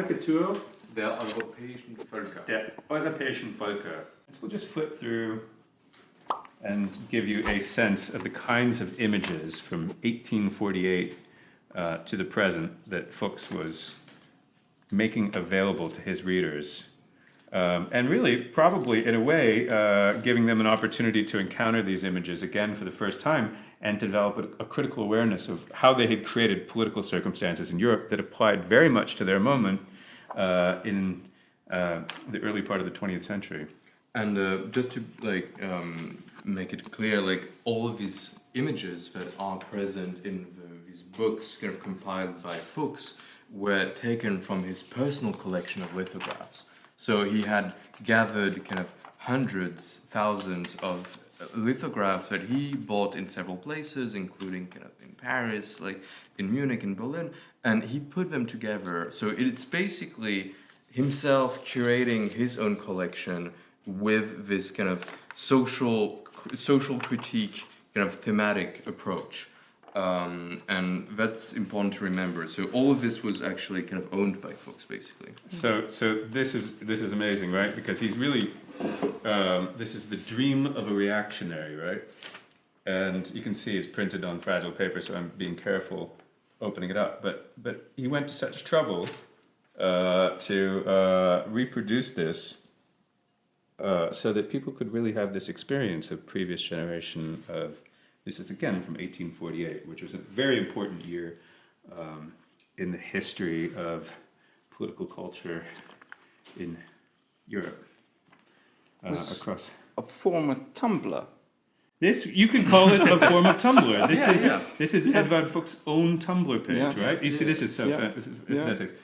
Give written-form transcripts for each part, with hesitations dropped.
Karikatur der europäischen Völker. der europäischen Völker. So we'll just flip through and give you a sense of the kinds of images from 1848 to the present that Fuchs was making available to his readers. And really, probably in a way, giving them an opportunity to encounter these images again for the first time and to develop a critical awareness of how they had created political circumstances in Europe that applied very much to their moment in the early part of the 20th century. And just to make it clear, all of these images that are present in these books kind of compiled by Fuchs were taken from his personal collection of lithographs. So he had gathered kind of hundreds, thousands of lithographs that he bought in several places, including kind of in Paris, in Munich, in Berlin, and he put them together. So it's basically himself curating his own collection with this kind of social critique, kind of thematic approach. And that's important to remember. So all of this was actually kind of owned by Fuchs, basically. So this is amazing, right? Because he's really this is the dream of a reactionary, right? And you can see it's printed on fragile paper, so I'm being careful opening it up. But he went to such trouble to reproduce this so that people could really have this experience of previous generation of. This is again from 1848, which was a very important year in the history of political culture in Europe. Across a former Tumblr. This you can call it a form of Tumblr. This is Eduardu Fuchs' own Tumblr page, right? You see, this is so fantastic.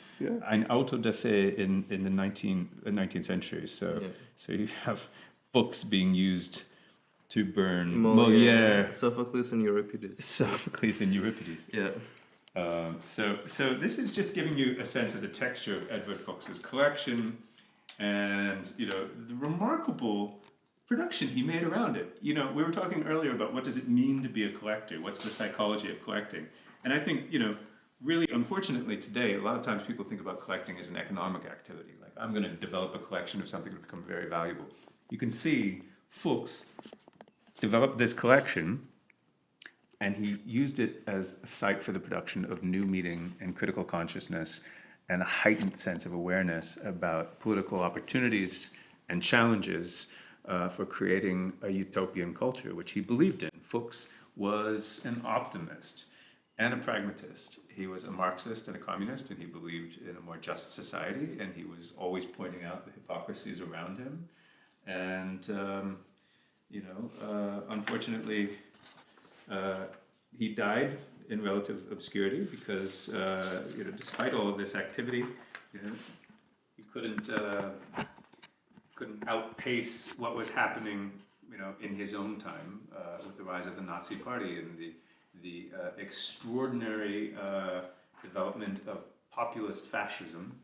Ein Auto da Fe in the 19th century. So you have books being used to burn Molière, Sophocles and Euripides. Yeah. So this is just giving you a sense of the texture of Eduardu Fuchs's collection, and the remarkable production he made around it. We were talking earlier about what does it mean to be a collector? What's the psychology of collecting? And I think really, unfortunately, today a lot of times people think about collecting as an economic activity. Like I'm going to develop a collection of something to become very valuable. You can see Fuchs developed this collection, and he used it as a site for the production of new meaning and critical consciousness and a heightened sense of awareness about political opportunities and challenges for creating a utopian culture, which he believed in. Fuchs was an optimist and a pragmatist. He was a Marxist and a communist, and he believed in a more just society, and he was always pointing out the hypocrisies around him. And unfortunately, he died in relative obscurity because, despite all of this activity, he couldn't outpace what was happening, in his own time with the rise of the Nazi Party and the extraordinary development of populist fascism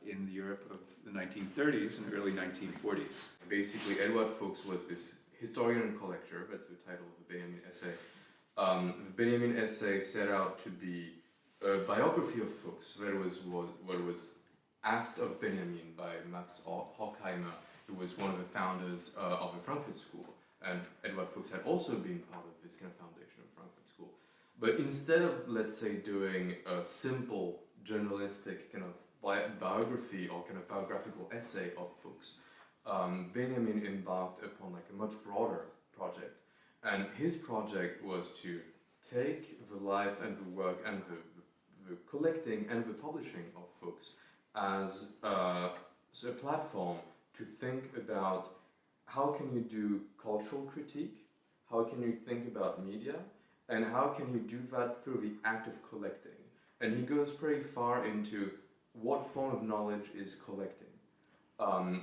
in the Europe of the 1930s and early 1940s. Basically, Eduardu Fuchs was this historian and collector. That's the title of the Biennial essay. The Biennial essay set out to be a biography of Fuchs. That was what was asked of Benjamin by Max Horkheimer, who was one of the founders of the Frankfurt School. And Eduardu Fuchs had also been part of this kind of foundation of Frankfurt School. But instead of, let's say, doing a simple journalistic kind of biography or kind of biographical essay of Fuchs, Benjamin embarked upon a much broader project. And his project was to take the life and the work and the collecting and the publishing of Fuchs as a platform to think about how can you do cultural critique, how can you think about media, and how can you do that through the act of collecting. And he goes pretty far into what form of knowledge is collecting.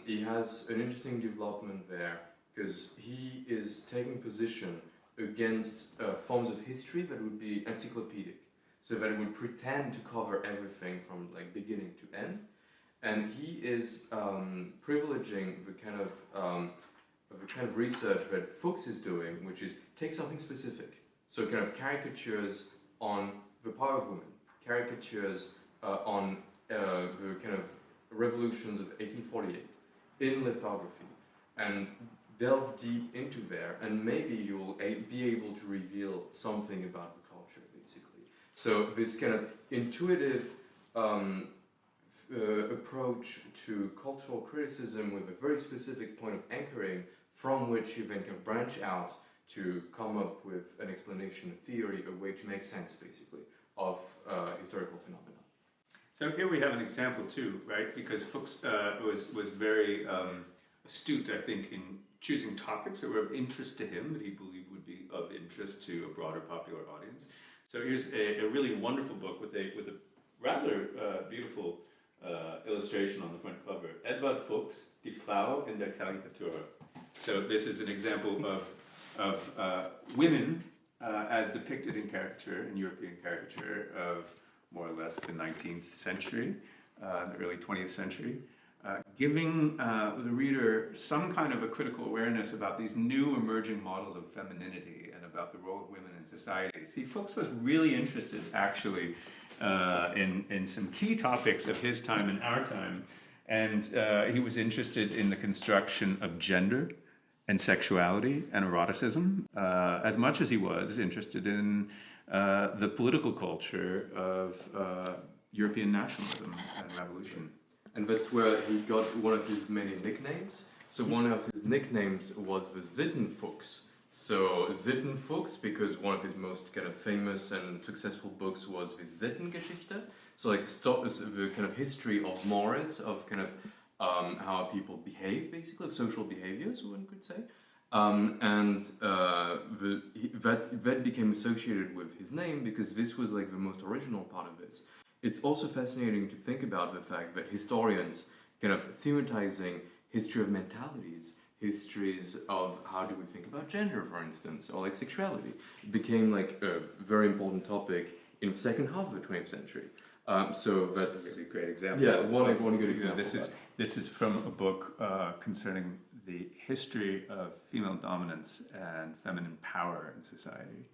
He has an interesting development there because he is taking position against forms of history that would be encyclopedic, so that it would pretend to cover everything from beginning to end, and he is privileging the kind of research that Fuchs is doing, which is take something specific, so kind of caricatures on the power of women, caricatures on the kind of revolutions of 1848 in lithography and delve deep into there, and maybe you'll be able to reveal something about the culture, basically. So this kind of intuitive approach to cultural criticism with a very specific point of anchoring from which you then can branch out to come up with an explanation, a theory, a way to make sense, basically, of historical phenomena. So here we have an example too, right? Because Fuchs was very astute, I think, in choosing topics that were of interest to him, that he believed would be of interest to a broader popular audience. So here's a really wonderful book with a rather beautiful illustration on the front cover. Eduardu Fuchsu, Die Frau in der Karikatur. So this is an example of women as depicted in caricature, in European caricature of more or less the 19th century, the early 20th century, giving the reader some kind of a critical awareness about these new emerging models of femininity and about the role of women in society. See, Fuchs was really interested, actually, in some key topics of his time and our time, and he was interested in the construction of gender and sexuality and eroticism, as much as he was interested in the political culture of European nationalism and revolution. And that's where he got one of his many nicknames. So one of his nicknames was the Sittenfuchs. So Sittenfuchs, because one of his most kind of famous and successful books was the Sittengeschichte. So like the kind of history of mores, of kind of how people behave, basically, of social behaviors, one could say. That became associated with his name because this was like the most original part of this. It's also fascinating to think about the fact that historians kind of thematizing history of mentalities, histories of how do we think about gender, for instance, or like sexuality, became like a very important topic in the second half of the 20th century. So that's a really great example. Yeah, one good example. This is from a book concerning the history of female dominance and feminine power in society.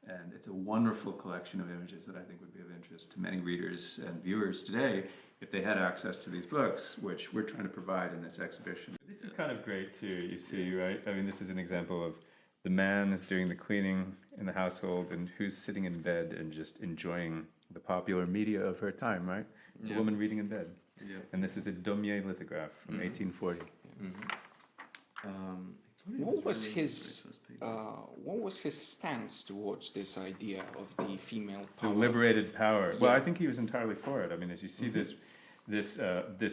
And it's a wonderful collection of images that I think would be of interest to many readers and viewers today if they had access to these books, which we're trying to provide in this exhibition. This is kind of great too, you see, right? I mean, this is an example of the man is doing the cleaning in the household and who's sitting in bed and just enjoying the popular media of her time, right? It's a woman reading in bed. Yeah. And this is a Daumier lithograph from 1840. What was his stance towards this idea of the female The power? liberated power. Well, I think he was entirely for it. I mean, as you see, this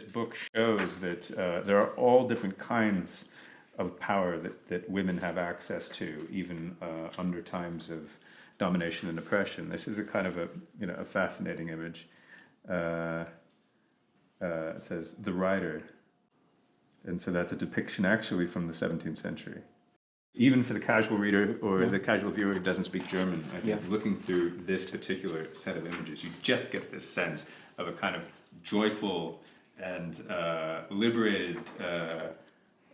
book shows that there are all different kinds of power that women have access to, even under times of domination and oppression. This is a kind of a fascinating image. It says "the rider," and so that's a depiction actually from the 17th century. Even for the casual reader or the casual viewer who doesn't speak German, I think looking through this particular set of images, you just get this sense of a kind of joyful and liberated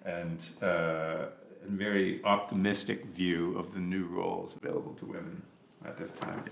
and very optimistic view of the new roles available to women at this time.